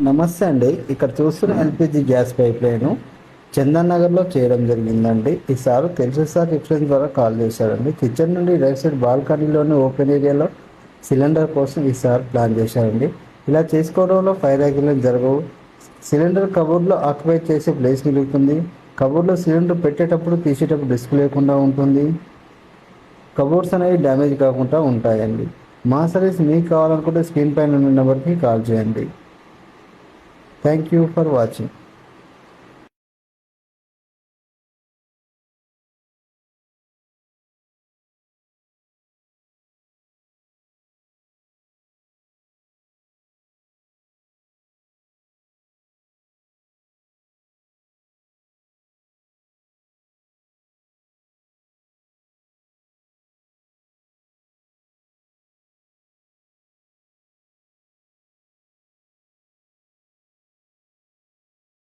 నమస్తే అండి. ఇక్కడ చూస్తున్న LPG gas pipe line Chandan నగర్లో చేయడం జరిగిందండి. ఈ సార్ తెలుసు సార్ రిఫరెన్స్ ద్వారా కాల్ చేశారండి. కిచెన్ నుండి రైట్ సైడ్ బాల్కనీలోని ఓపెన్ ఏరియాలో సిలిండర్ కోసం ఈ సార్ ప్లాన్ చేశారండి. ఇలా చేసుకోవడంలో ఫైర్ యాక్సిడెంట్ జరగవు. సిలిండర్ కబోర్డ్లో ఆక్యుపై చేసే ప్లేస్ మిగులుతుంది. కబోర్డ్లో సిలిండర్ పెట్టేటప్పుడు తీసేటప్పుడు రిస్క్ లేకుండా ఉంటుంది. కబోర్డ్స్ అనేవి డ్యామేజ్ కాకుండా ఉంటాయండి. మా సర్వీస్ మీకు కావాలనుకుంటే స్క్రీన్ పైన ఉన్న నెంబర్కి కాల్ చేయండి. Thank you for watching.